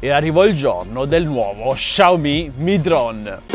e arrivò il giorno del nuovo Xiaomi Mi Drone.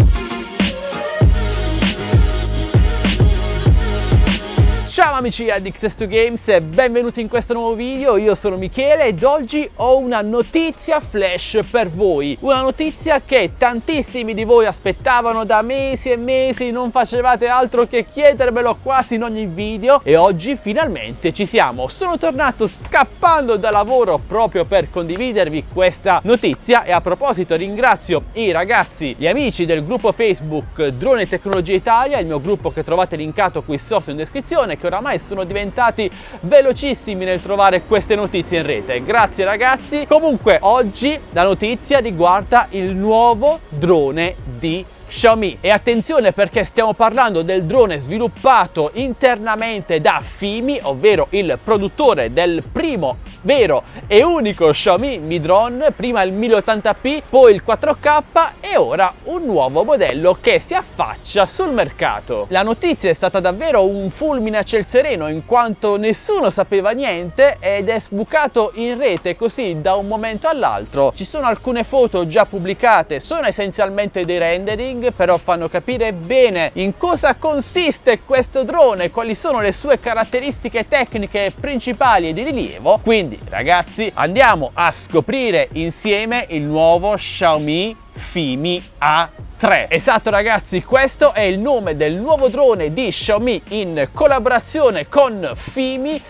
Ciao amici di Addict2Games e benvenuti in questo nuovo video. Io sono Michele ed oggi ho una notizia flash per voi. Una notizia che tantissimi di voi aspettavano da mesi e mesi, non facevate altro che chiedermelo quasi in ogni video e oggi finalmente ci siamo. Sono tornato scappando da lavoro proprio per condividervi questa notizia e a proposito ringrazio i ragazzi, gli amici del gruppo Facebook Drone Tecnologia Italia, il mio gruppo che trovate linkato qui sotto in descrizione, che oramai sono diventati velocissimi nel trovare queste notizie in rete. Grazie ragazzi. Comunque oggi la notizia riguarda il nuovo drone di Xiaomi e attenzione perché stiamo parlando del drone sviluppato internamente da Fimi, ovvero il produttore del primo vero e unico Xiaomi Mi Drone, prima il 1080p, poi il 4K e ora un nuovo modello che si affaccia sul mercato. La notizia è stata davvero un fulmine a ciel sereno in quanto nessuno sapeva niente ed è sbucato in rete così da un momento all'altro. Ci sono alcune foto già pubblicate, sono essenzialmente dei rendering, però fanno capire bene in cosa consiste questo drone, quali sono le sue caratteristiche tecniche principali e di rilievo. Quindi ragazzi andiamo a scoprire insieme il nuovo Xiaomi Fimi A3. Esatto ragazzi, questo è il nome del nuovo drone di Xiaomi in collaborazione con Fimi.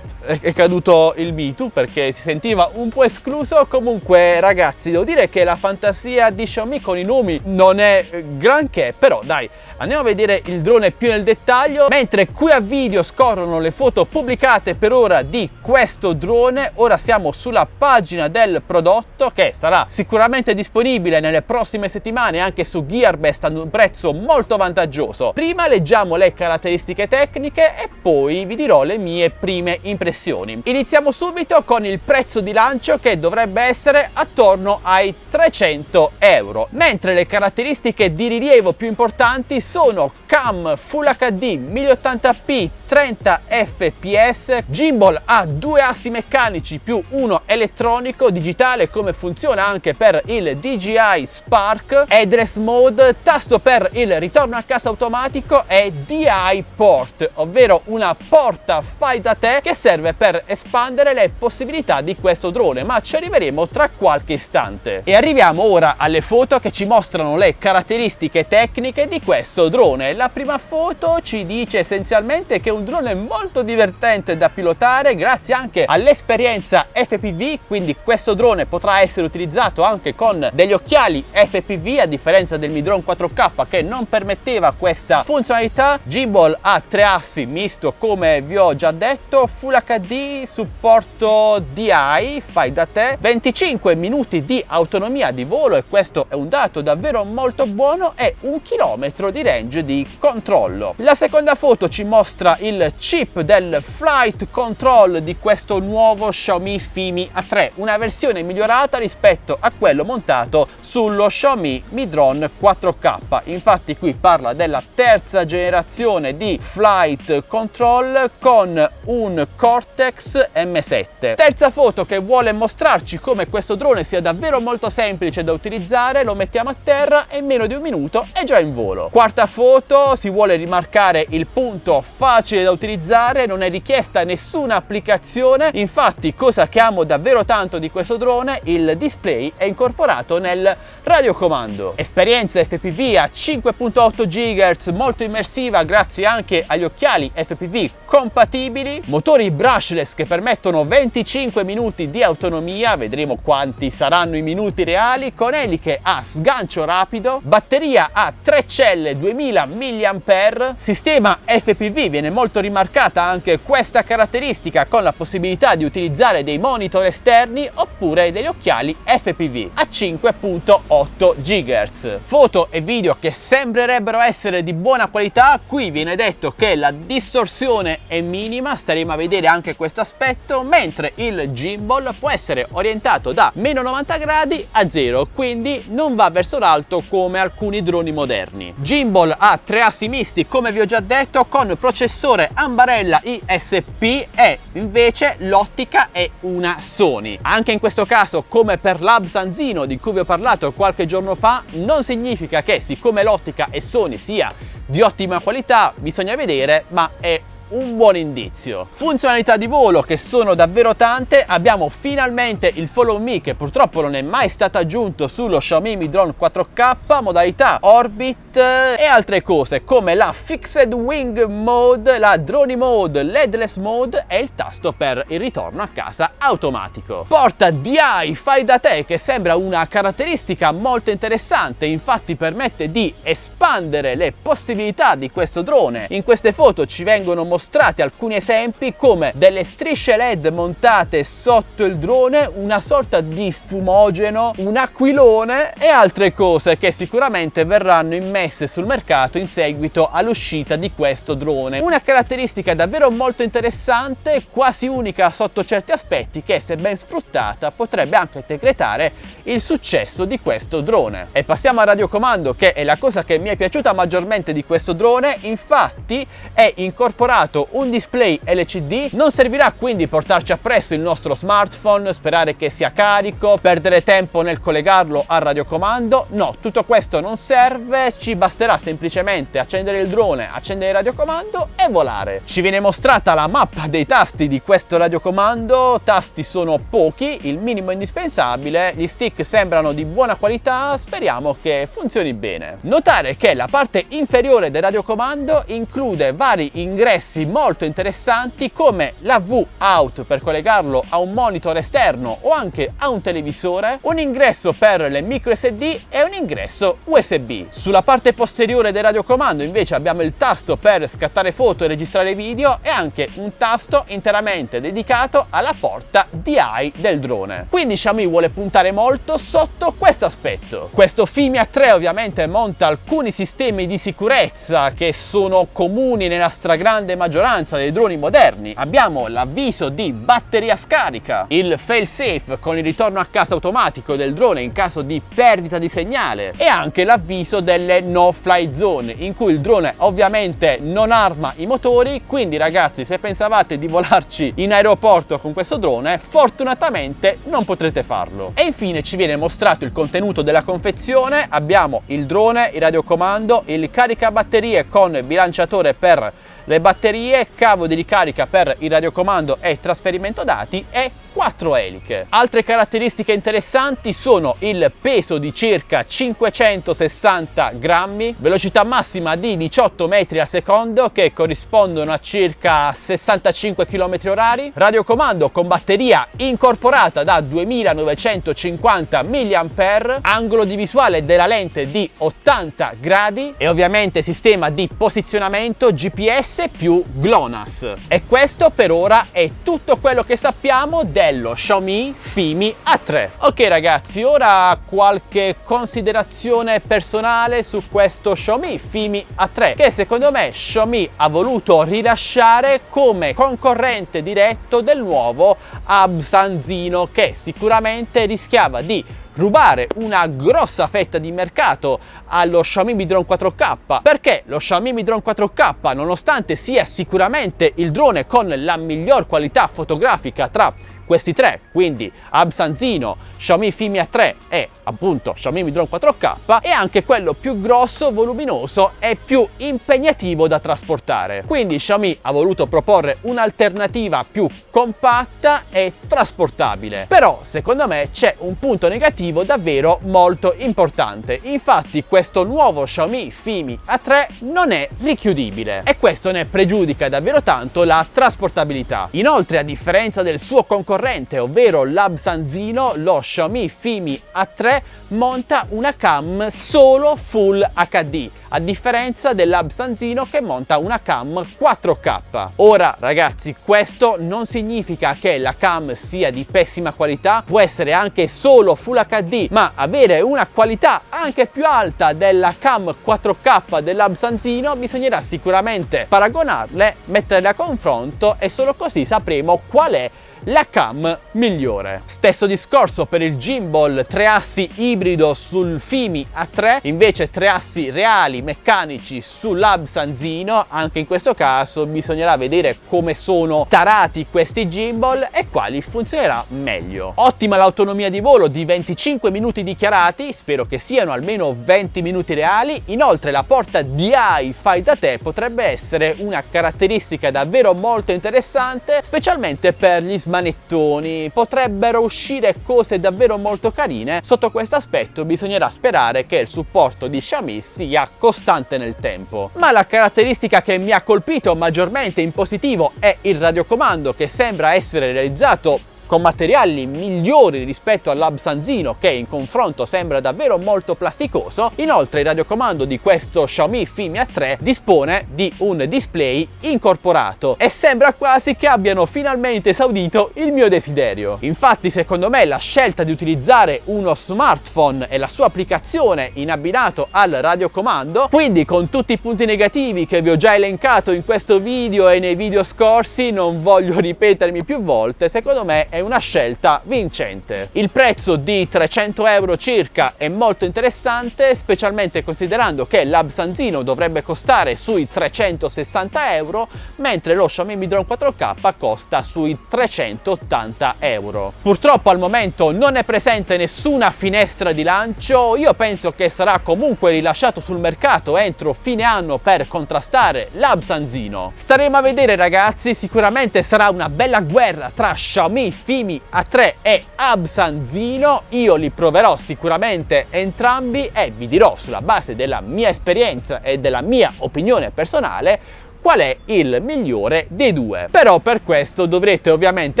È caduto il Me Too perché si sentiva un po' escluso. Comunque ragazzi devo dire che la fantasia di Xiaomi con i nomi non è granché, però dai, andiamo a vedere il drone più nel dettaglio. Mentre qui a video scorrono le foto pubblicate per ora di questo drone, ora siamo sulla pagina del prodotto che sarà sicuramente disponibile nelle prossime settimane anche su Gearbest ad un prezzo molto vantaggioso. Prima leggiamo le caratteristiche tecniche e poi vi dirò le mie prime impressioni. Iniziamo subito con il prezzo di lancio che dovrebbe essere attorno ai 300 euro, mentre le caratteristiche di rilievo più importanti sono cam Full HD 1080p 30 fps, gimbal a 2 assi meccanici più uno elettronico digitale come funziona anche per il DJI Spark, headrest mode, tasto per il ritorno a casa automatico e DI port, ovvero una porta fai da te che serve per espandere le possibilità di questo drone, ma ci arriveremo tra qualche istante. E arriviamo ora alle foto che ci mostrano le caratteristiche tecniche di questo drone. La prima foto ci dice essenzialmente che è un drone molto divertente da pilotare grazie anche all'esperienza FPV, quindi questo drone potrà essere utilizzato anche con degli occhiali FPV a differenza del Mi Drone 4K che non permetteva questa funzionalità. Gimbal a 3 assi misto come vi ho già detto, Full HD, supporto DI, fai da te, 25 minuti di autonomia di volo e questo è un dato davvero molto buono e 1 chilometro di range di controllo. La seconda foto ci mostra il chip del flight control di questo nuovo Xiaomi Fimi A3, una versione migliorata rispetto a quello montato sullo Xiaomi Mi Drone 4K. Infatti qui parla della terza generazione di flight control con un Cortex M7. Terza foto che vuole mostrarci come questo drone sia davvero molto semplice da utilizzare, lo mettiamo a terra e in meno di un minuto è già in volo. Quarta foto, si vuole rimarcare il punto facile da utilizzare, non è richiesta nessuna applicazione, infatti cosa che amo davvero tanto di questo drone, il display è incorporato nel radiocomando. Esperienza FPV a 5.8 GHz molto immersiva grazie anche agli occhiali FPV compatibili, motori brushless che permettono 25 minuti di autonomia, vedremo quanti saranno i minuti reali, con eliche a sgancio rapido, batteria a 3 celle 2000 mAh, sistema FPV, viene molto rimarcata anche questa caratteristica con la possibilità di utilizzare dei monitor esterni oppure degli occhiali FPV a 5.8 108 GHz. Foto e video che sembrerebbero essere di buona qualità. Qui viene detto che la distorsione è minima, staremo a vedere anche questo aspetto, mentre il gimbal può essere orientato da meno 90 gradi a 0, quindi non va verso l'alto come alcuni droni moderni. Gimbal ha 3 assi misti, come vi ho già detto, con processore Ambarella ISP, e invece l'ottica è una Sony. Anche in questo caso, come per l'Absanzino di cui vi ho parlato qualche giorno fa, non significa che siccome l'ottica è Sony sia di ottima qualità, bisogna vedere, ma è un buon indizio. Funzionalità di volo che sono davvero tante. Abbiamo finalmente il Follow Me, che purtroppo non è mai stato aggiunto sullo Xiaomi Mi Drone 4K, modalità Orbit e altre cose come la Fixed Wing Mode, la Drone Mode, Leadless Mode e il tasto per il ritorno a casa automatico. Porta DI fai da te, che sembra una caratteristica molto interessante, infatti permette di espandere le possibilità di questo drone. In queste foto ci vengono mostrati alcuni esempi come delle strisce LED montate sotto il drone, una sorta di fumogeno, un aquilone e altre cose che sicuramente verranno immesse sul mercato in seguito all'uscita di questo drone. Una caratteristica davvero molto interessante, quasi unica sotto certi aspetti, che se ben sfruttata potrebbe anche decretare il successo di questo drone. E passiamo al radiocomando, che è la cosa che mi è piaciuta maggiormente di questo drone. Infatti è incorporato un display LCD, non servirà quindi portarci appresso il nostro smartphone, sperare che sia carico, perdere tempo nel collegarlo al radiocomando. No, tutto questo non serve, ci basterà semplicemente accendere il drone, accendere il radiocomando e volare. Ci viene mostrata la mappa dei tasti di questo radiocomando, tasti sono pochi, il minimo indispensabile, gli stick sembrano di buona qualità, speriamo che funzioni bene. Notare che la parte inferiore del radiocomando include vari ingressi molto interessanti come la V-Out per collegarlo a un monitor esterno o anche a un televisore, un ingresso per le micro SD e un ingresso USB. Sulla parte posteriore del radiocomando invece abbiamo il tasto per scattare foto e registrare video e anche un tasto interamente dedicato alla porta DI del drone. Quindi Xiaomi vuole puntare molto sotto questo aspetto. Questo Fimi A3 ovviamente monta alcuni sistemi di sicurezza che sono comuni nella stragrande maggioranza dei droni moderni. Abbiamo l'avviso di batteria scarica, il fail safe con il ritorno a casa automatico del drone in caso di perdita di segnale e anche l'avviso delle no fly zone, in cui il drone ovviamente non arma i motori, quindi ragazzi, se pensavate di volarci in aeroporto con questo drone, fortunatamente non potrete farlo. E infine ci viene mostrato il contenuto della confezione. Abbiamo il drone, il radiocomando, il caricabatterie con bilanciatore per le batterie, cavo di ricarica per il radiocomando e trasferimento dati e 4 eliche. Altre caratteristiche interessanti sono il peso di circa 560 grammi, velocità massima di 18 metri al secondo che corrispondono a circa 65 km/h, radiocomando con batteria incorporata da 2950 mAh, angolo di visuale della lente di 80 gradi e ovviamente sistema di posizionamento GPS più GLONASS. E questo per ora è tutto quello che sappiamo dello Xiaomi Fimi A3. Ok ragazzi, ora qualche considerazione personale su questo Xiaomi Fimi A3, che secondo me Xiaomi ha voluto rilasciare come concorrente diretto del nuovo Absanzino, che sicuramente rischiava di rubare una grossa fetta di mercato allo Xiaomi Mi Drone 4K, perché lo Xiaomi Mi Drone 4K, nonostante sia sicuramente il drone con la miglior qualità fotografica tra questi tre, quindi Absanzino, Xiaomi Fimi A3 e appunto Xiaomi Mi Drone 4K, è anche quello più grosso, voluminoso e più impegnativo da trasportare. Quindi Xiaomi ha voluto proporre un'alternativa più compatta e trasportabile. Però secondo me c'è un punto negativo davvero molto importante. Infatti questo nuovo Xiaomi Fimi A3 non è richiudibile e questo ne pregiudica davvero tanto la trasportabilità. Inoltre, a differenza del suo concorrente, ovvero l'Absanzino, lo Xiaomi Fimi A3 monta una cam solo Full HD, a differenza dell'Absanzino che monta una cam 4K. Ora ragazzi, questo non significa che la cam sia di pessima qualità, può essere anche solo Full HD, ma avere una qualità anche più alta della cam 4K dell'Absanzino bisognerà sicuramente paragonarle, metterle a confronto e solo così sapremo qual è la cam migliore. Stesso discorso per il gimbal 3 assi ibrido sul Fimi A3, invece 3 assi reali meccanici sull'Absanzino. Anche in questo caso bisognerà vedere come sono tarati questi gimbal e quali funzionerà meglio. Ottima l'autonomia di volo di 25 minuti dichiarati, spero che siano almeno 20 minuti reali. Inoltre la porta DI fai da te potrebbe essere una caratteristica davvero molto interessante, specialmente per gli manettoni. Potrebbero uscire cose davvero molto carine. Sotto questo aspetto bisognerà sperare che il supporto di Xiaomi sia costante nel tempo. Ma la caratteristica che mi ha colpito maggiormente in positivo è il radiocomando, che sembra essere realizzato con materiali migliori rispetto all'Absanzino, che in confronto sembra davvero molto plasticoso. Inoltre il radiocomando di questo Xiaomi Fimi A3 dispone di un display incorporato e sembra quasi che abbiano finalmente esaudito il mio desiderio. Infatti secondo me la scelta di utilizzare uno smartphone e la sua applicazione in abbinato al radiocomando, quindi con tutti i punti negativi che vi ho già elencato in questo video e nei video scorsi, non voglio ripetermi più volte, secondo me è una scelta vincente. Il prezzo di 300 euro circa è molto interessante, specialmente considerando che l'Absanzino dovrebbe costare sui 360 euro, mentre lo Xiaomi Mi Drone 4K costa sui 380 euro. Purtroppo al momento non è presente nessuna finestra di lancio. Io penso che sarà comunque rilasciato sul mercato entro fine anno per contrastare l'Absanzino. Staremo a vedere ragazzi, sicuramente sarà una bella guerra tra Xiaomi Fimi A3 e Absanzino. Io li proverò sicuramente entrambi e vi dirò, sulla base della mia esperienza e della mia opinione personale, qual è il migliore dei due. Però per questo dovrete ovviamente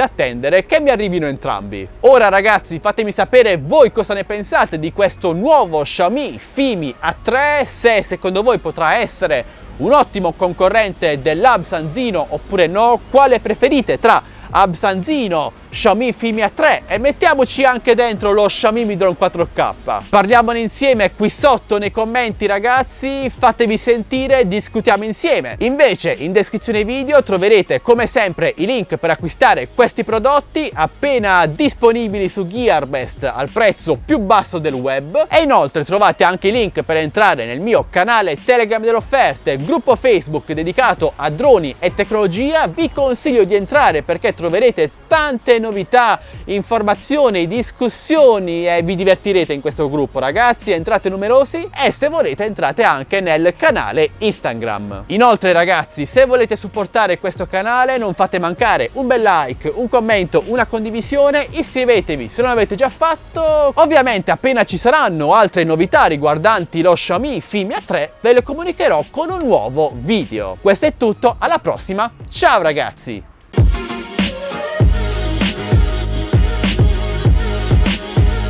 attendere che mi arrivino entrambi. Ora ragazzi, fatemi sapere voi cosa ne pensate di questo nuovo Xiaomi Fimi A3, se secondo voi potrà essere un ottimo concorrente dell'Absanzino oppure no, quale preferite tra Absanzino, Xiaomi Fimi A3 e mettiamoci anche dentro lo Xiaomi Mi Drone 4K. Parliamone insieme qui sotto nei commenti ragazzi, fatevi sentire, discutiamo insieme. Invece in descrizione video troverete come sempre i link per acquistare questi prodotti appena disponibili su Gearbest al prezzo più basso del web, e inoltre trovate anche i link per entrare nel mio canale Telegram delle offerte, gruppo Facebook dedicato a droni e tecnologia. Vi consiglio di entrare perché troverete tante novità, informazioni, discussioni e vi divertirete in questo gruppo ragazzi. Entrate numerosi e se volete entrate anche nel canale Instagram. Inoltre ragazzi, se volete supportare questo canale non fate mancare un bel like, un commento, una condivisione, iscrivetevi se non l'avete già fatto. Ovviamente appena ci saranno altre novità riguardanti lo Xiaomi Fimi A3 ve le comunicherò con un nuovo video. Questo è tutto, alla prossima, ciao ragazzi!